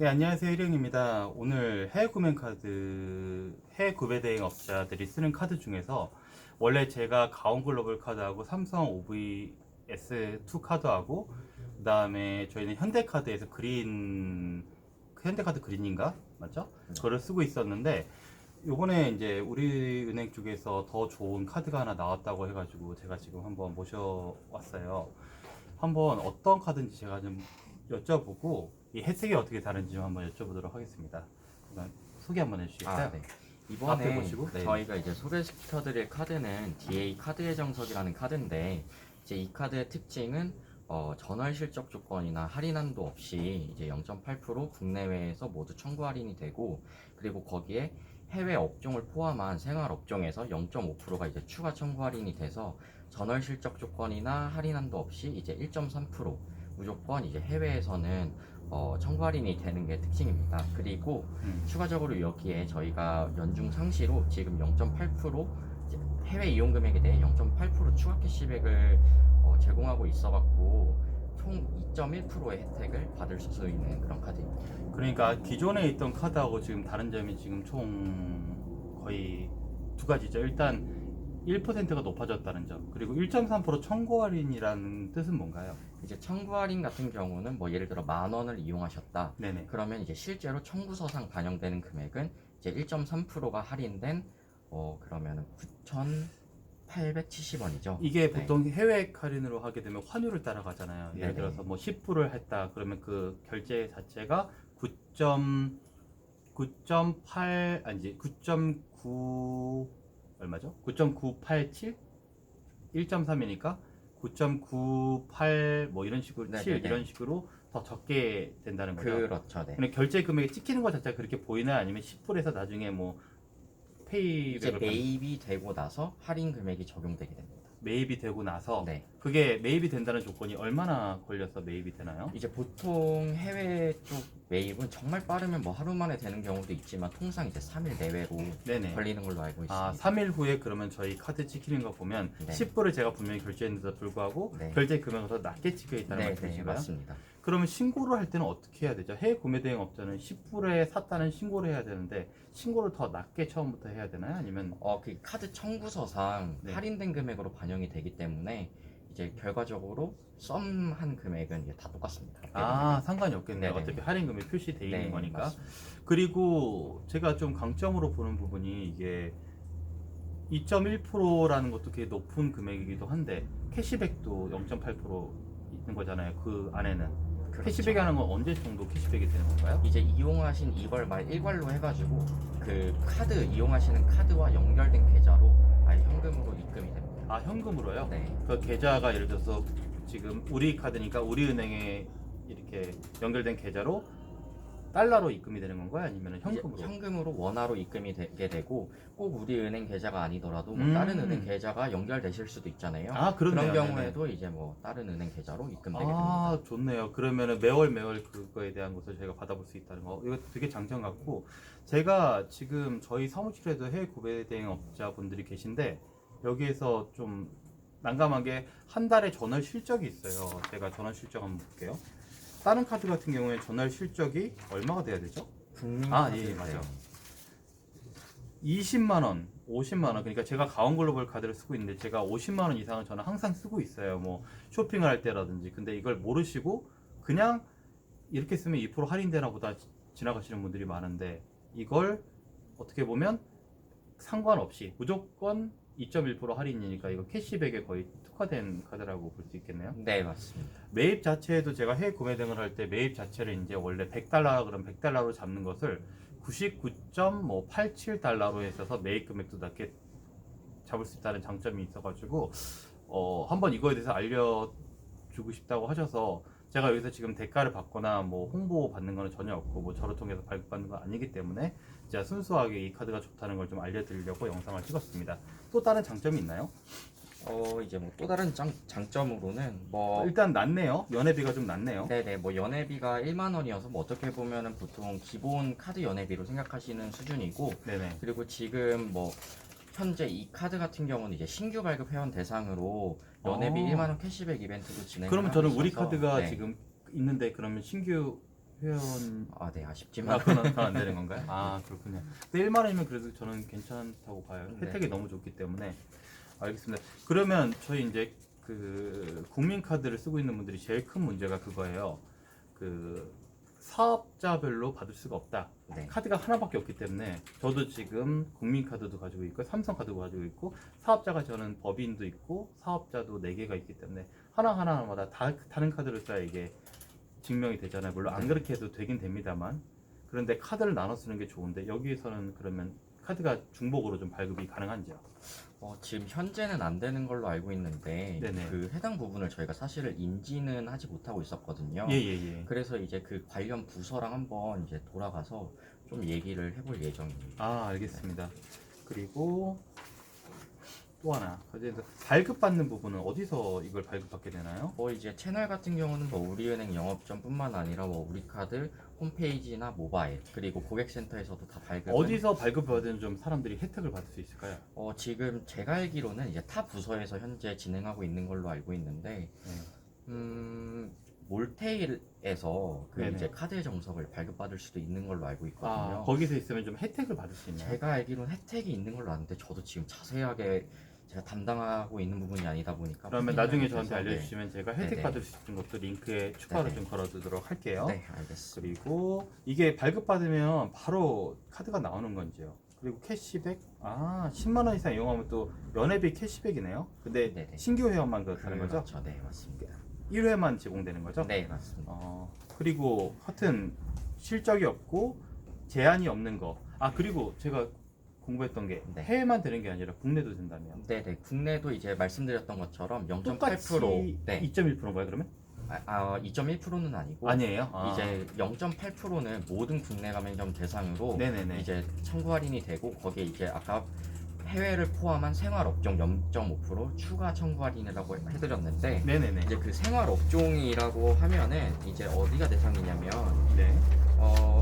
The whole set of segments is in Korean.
네, 안녕하세요. 일용입니다. 오늘 해외 구매 카드, 해외 구매 대행 업자들이 쓰는 카드 중에서 원래 제가 가온글로벌 카드하고 삼성 OVS2 카드하고 그다음에 저희는 현대카드에서 현대카드 그린인가? 맞죠? 그거를 쓰고 있었는데 요번에 이제 우리 은행 쪽에서 더 좋은 카드가 하나 나왔다고 해가지고 제가 지금 한번 모셔왔어요. 한번 어떤 카드인지 제가 좀 여쭤보고 이 혜택이 어떻게 다른지 좀 한번 여쭤보도록 하겠습니다. 그럼 소개 한번 해주시겠어요? 네. 앞에 이번에 보시고. 네. 저희가 이제 소개시켜드릴 카드는 DA 카드의 정석이라는 카드인데, 이제 이 카드의 특징은 전월 실적 조건이나 할인한도 없이 이제 0.8% 국내외에서 모두 청구 할인이 되고, 그리고 거기에 해외 업종을 포함한 생활 업종에서 0.5%가 이제 추가 청구 할인이 돼서 전월 실적 조건이나 할인한도 없이 이제 1.3% 무조건 이제 해외에서는 청구 할인이 되는 게 특징입니다. 그리고 추가적으로 여기에 저희가 연중 상시로 지금 0.8% 이제 해외 이용 금액에 대해 0.8% 추가 캐시백을 제공하고 있어갖고 총 2.1%의 혜택을 받을 수 있는 그런 카드입니다. 그러니까 기존에 있던 카드하고 지금 다른 점이 지금 총 거의 두 가지죠. 일단 1%가 높아졌다는 점, 그리고 1.3% 청구 할인이라는 뜻은 뭔가요? 이제 청구 할인 같은 경우는 뭐 예를 들어 10,000원을 이용하셨다. 네네. 그러면 이제 실제로 청구서상 반영되는 금액은 이제 1.3%가 할인된 그러면은 9,870원이죠. 이게 보통 해외 할인으로 하게 되면 환율을 따라가잖아요. 예를 네네. 들어서 뭐 10%를 했다 그러면 그 결제 자체가 9.8 아니지 9.9 얼마죠? 9.987 1.3이니까 9.98 뭐 이런 식으로 7 네네네. 이런 식으로 더 적게 된다는 거죠. 그렇죠. 네. 근데 결제 금액이 찍히는 것 자체가 그렇게 보이나요? 아니면 10%에서 나중에 뭐 이제 페이백을 매입이 되고 나서 할인 금액이 적용되게 됩니다. 매입이 되고 나서 네. 그게 매입이 된다는 조건이 얼마나 걸려서 매입이 되나요? 이제 보통 해외 쪽 매입은 정말 빠르면 뭐 하루 만에 되는 경우도 있지만 통상 이제 3일 내외로 네네. 걸리는 걸로 알고 있습니다. 아, 3일 후에 그러면 저희 카드 찍히는 거 보면 네. 10%를 제가 분명히 결제했는데도 불구하고 네. 결제 금액이 더 낮게 찍혀 있다는 네, 말씀이신가요? 맞습니다. 그러면 신고를 할 때는 어떻게 해야 되죠? 해외 구매 대행 업자는 10%에 샀다는 신고를 해야 되는데 신고를 더 낮게 처음부터 해야 되나요? 아니면 그 카드 청구서상 네. 할인된 금액으로 반영이 되기 때문에 이제 결과적으로 썸한 금액은 이제 다 똑같습니다. 상관이 없겠네요. 네네. 어차피 할인 금액 표시돼 있는 네, 거니까. 맞습니다. 그리고 제가 좀 강점으로 보는 부분이 이게 2.1%라는 것도 되게 높은 금액이기도 한데 캐시백도 0.8% 있는 거잖아요. 그 안에는. 그렇죠. 캐시백이 하는 건 언제 정도 캐시백이 되는 건가요? 이제 이용하신 이걸 말 일괄로 해가지고 그 카드 이용하시는 카드와 연결된 계좌로 아예 현금으로 입금이 됩니다. 아, 현금으로요? 네. 그 계좌가 예를 들어서 지금 우리 카드니까 우리 은행에 이렇게 연결된 계좌로 달러로 입금이 되는 건가요? 아니면 이제 현금으로? 현금으로 원화로 입금이 되게 되고 꼭 우리 은행 계좌가 아니더라도 뭐 음. 다른 은행 계좌가 연결되실 수도 있잖아요. 아, 그렇네요. 그런 경우에도 이제 뭐 다른 은행 계좌로 입금되게 됩니다. 아, 좋네요. 그러면은 매월 그거에 대한 것을 저희가 받아볼 수 있다는 거. 이거 되게 장점 같고, 제가 지금 저희 사무실에도 해외 구매 대행 업자분들이 계신데, 여기에서 좀 난감한 게 한 달에 전월 실적이 있어요. 제가 전월 실적 한번 볼게요. 다른 카드 같은 경우에 전월 실적이 얼마가 돼야 되죠? 예, 맞아요. 20만 원, 50만 원. 그러니까 제가 가온글로벌 카드를 쓰고 있는데 제가 50만 원 이상은 저는 항상 쓰고 있어요. 뭐 쇼핑을 할 때라든지. 근데 이걸 모르시고 그냥 이렇게 쓰면 2% 할인되나 보다 지나가시는 분들이 많은데 이걸 어떻게 보면 상관없이 무조건 2.1% 할인이니까 이거 캐시백에 거의 특화된 카드라고 볼 수 있겠네요. 네, 맞습니다. 매입 자체에도 제가 해외 구매 등을 할 때 매입 자체를 이제 원래 100달러 그럼 100달러로 잡는 것을 99.87달러로 했어서 매입 금액도 낮게 잡을 수 있다는 장점이 있어가지고 한번 이거에 대해서 알려주고 싶다고 하셔서 제가 여기서 지금 대가를 받거나 뭐 홍보 받는 거는 전혀 없고 뭐 저를 통해서 발급받는 건 아니기 때문에 제가 순수하게 이 카드가 좋다는 걸 좀 알려드리려고 영상을 찍었습니다. 또 다른 장점이 있나요? 이제 뭐 또 다른 장점으로는 뭐 일단 낮네요. 연회비가 좀 낮네요. 네네, 뭐 연회비가 1만 원이어서 뭐 어떻게 보면은 보통 기본 카드 연회비로 생각하시는 수준이고, 네네. 그리고 지금 뭐 현재 이 카드 같은 경우는 이제 신규 발급 회원 대상으로 연회비 1만 원 캐시백 이벤트도 진행을 그러면 하고 저는 우리 있어서, 카드가 네. 지금 있는데 그러면 신규 회원 네, 아쉽지만 그건 안 되는 건가요? 그렇군요. 근데 1만 원이면 그래도 저는 괜찮다고 봐요. 혜택이 네. 너무 좋기 때문에. 알겠습니다. 그러면 저희 이제 그 국민카드를 쓰고 있는 분들이 제일 큰 문제가 그거예요. 그 사업자별로 받을 수가 없다. 네. 카드가 하나밖에 없기 때문에 저도 지금 국민카드도 가지고 있고 삼성카드도 가지고 있고 사업자가 저는 법인도 있고 사업자도 4개가 있기 때문에 하나하나마다 다 다른 카드를 써야 이게 증명이 되잖아요. 물론 안 네. 그렇게 해도 되긴 됩니다만 그런데 카드를 나눠 쓰는 게 좋은데 여기에서는 그러면 카드가 중복으로 좀 발급이 가능한지요? 지금 현재는 안 되는 걸로 알고 있는데 네네. 그 해당 부분을 저희가 사실 인지는 하지 못하고 있었거든요. 예예예. 그래서 이제 그 관련 부서랑 한번 이제 돌아가서 좀 얘기를 해볼 예정입니다. 알겠습니다. 그리고 또 하나 그래서 발급받는 부분은 어디서 이걸 발급받게 되나요? 이제 채널 같은 경우는 뭐 우리은행 영업점뿐만 아니라 뭐 우리카드 홈페이지나 모바일 그리고 고객센터에서도 다 발급은 어디서 발급받은 좀 사람들이 혜택을 받을 수 있을까요? 지금 제가 알기로는 이제 타 부서에서 현재 진행하고 있는 걸로 알고 있는데 네. 몰테일에서 그 네네. 이제 카드의 정석을 발급받을 수도 있는 걸로 알고 있거든요. 거기서 있으면 좀 혜택을 받을 수 있나요? 제가 알기로는 혜택이 있는 걸로 아는데 저도 지금 자세하게 제가 담당하고 있는 부분이 아니다 보니까 그러면 확인이 나중에 안 저한테 돼서, 알려주시면 제가 혜택 네네. 받을 수 있는 것도 링크에 추가로 네네. 좀 걸어두도록 할게요. 네, 알겠습니다. 그리고 이게 발급받으면 바로 카드가 나오는 건지요? 그리고 캐시백? 10만 원 이상 이용하면 또 연회비 캐시백이네요. 근데 네네. 신규 회원만 그렇다는 거죠? 그렇죠. 네, 맞습니다. 1회만 제공되는 거죠? 네, 맞습니다. 그리고 하여튼 실적이 없고 제한이 없는 거. 그리고 제가 공부했던 게 네. 해외만 되는 게 아니라 국내도 된다면 네네. 국내도 이제 말씀드렸던 것처럼 똑같이 0.8%, 네, 2.1%인가요 그러면? 2.1%는 아니고 아니에요? 이제 0.8%는 모든 국내 가맹점 대상으로 네네네. 이제 청구 할인이 되고 거기에 이제 아까 해외를 포함한 생활업종 0.5% 추가 청구 할인이라고 해드렸는데 네네네. 이제 그 생활업종이라고 하면은 이제 어디가 대상이냐면 네.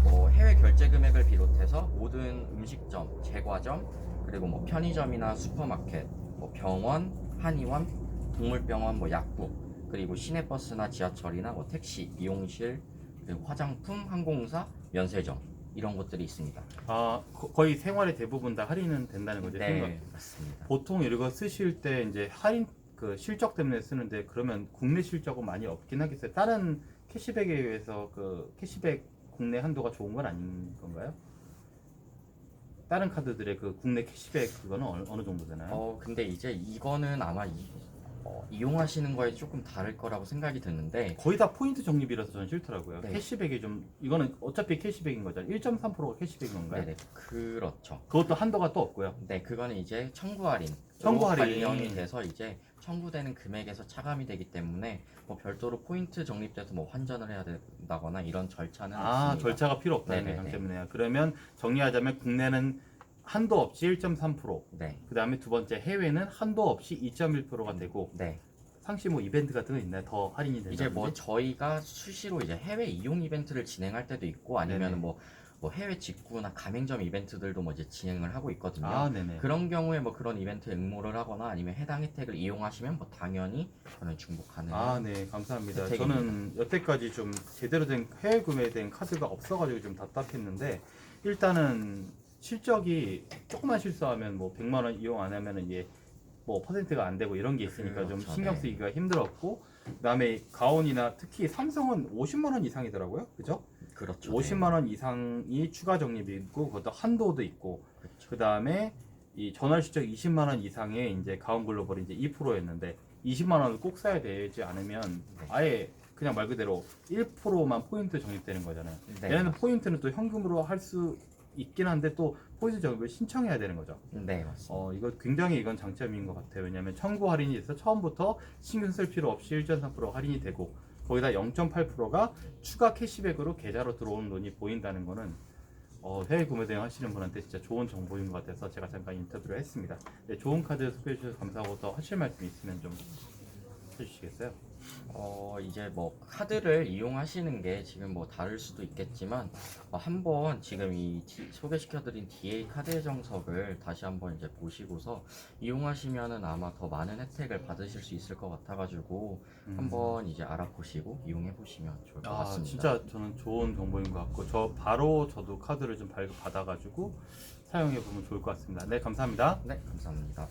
뭐 해외 결제 금액을 비롯해서 모든 음식점, 제과점, 그리고 뭐 편의점이나 슈퍼마켓, 뭐 병원, 한의원, 동물병원, 뭐 약국, 그리고 시내버스나 지하철이나 뭐 택시, 미용실, 그리고 화장품, 항공사, 면세점 이런 것들이 있습니다. 거의 생활의 대부분 다 할인은 된다는 거죠. 네, 맞습니다. 보통 이거 쓰실 때 이제 할인 그 실적 때문에 쓰는데 그러면 국내 실적은 많이 없긴 하겠어요. 다른 캐시백에 의해서 그 캐시백 국내 한도가 좋은 건 아닌 건가요? 다른 카드들의 그 국내 캐시백 그거는 어느 정도 되나요? 근데 이제 이거는 아마 이용하시는 거에 조금 다를 거라고 생각이 드는데 거의 다 포인트 적립이라서 저는 싫더라고요. 네. 캐시백이 좀 이거는 어차피 캐시백인 거죠. 1.3%가 캐시백인 건가요? 네네, 그렇죠. 그것도 한도가 또 없고요. 네, 그거는 이제 청구 할인 청구 할인. 관련이 돼서 이제 청구되는 금액에서 차감이 되기 때문에 뭐 별도로 포인트 적립돼서 뭐 환전을 해야 된다거나 이런 절차는 없습니다. 절차가 필요 없다는 게 네네네. 장점이네요. 그러면 정리하자면 국내는 한도 없이 1.3%, 네, 그 다음에 두 번째 해외는 한도 없이 2.1%가 되고 네. 상시 뭐 이벤트 같은 거 있나요? 더 할인이 된다든지? 이제 뭐 저희가 수시로 이제 해외 이용 이벤트를 진행할 때도 있고 네네. 아니면 뭐 해외 직구나 가맹점 이벤트들도 뭐 이제 진행을 하고 있거든요. 네네. 그런 경우에 뭐 그런 이벤트 응모를 하거나 아니면 해당 혜택을 이용하시면 뭐 당연히 저는 중복하는. 네, 감사합니다. 혜택입니다. 저는 여태까지 좀 제대로 된 해외 구매된 카드가 없어가지고 좀 답답했는데 일단은 실적이 조금만 실수하면 뭐 100만 원 이용 안 하면은 이게 뭐 퍼센트가 안 되고 이런 게 있으니까 좀 그렇죠, 신경 네. 쓰기가 힘들었고 그다음에 가온이나 특히 삼성은 50만 원 이상이더라고요. 그죠? 그렇죠. 50만 원 이상이 추가 적립이 있고 그것도 한도도 있고 그렇죠. 그다음에 이 전월 실적 20만 원 이상의 이제 가온 글로벌이 이제 2%였는데 20만 원을 꼭 사야 되지 않으면 아예 그냥 말 그대로 1%만 포인트 적립되는 거잖아요. 네, 얘네는 맞습니다. 포인트는 또 현금으로 할 수 있긴 한데 또 포인트 적립을 신청해야 되는 거죠. 네, 맞습니다. 이거 굉장히 이건 장점인 것 같아요. 왜냐하면 청구 할인이 돼서 처음부터 신경 쓸 필요 없이 1.3% 할인이 되고 거기다 0.8%가 추가 캐시백으로 계좌로 들어오는 돈이 보인다는 거는 해외 구매 대행 하시는 분한테 진짜 좋은 정보인 것 같아서 제가 잠깐 인터뷰를 했습니다. 네, 좋은 카드 소개해 주셔서 감사하고 더 하실 말씀 있으면 좀 해주시겠어요? 이제 뭐 카드를 이용하시는 게 지금 뭐 다를 수도 있겠지만 한번 지금 소개시켜드린 DA 카드의 정석을 다시 한번 이제 보시고서 이용하시면은 아마 더 많은 혜택을 받으실 수 있을 것 같아가지고 한번 이제 알아보시고 이용해 보시면 좋을 것 아, 같습니다. 진짜 저는 좋은 정보인 것 같고 저도 카드를 좀 받아가지고 사용해 보면 좋을 것 같습니다. 네, 감사합니다. 네, 감사합니다.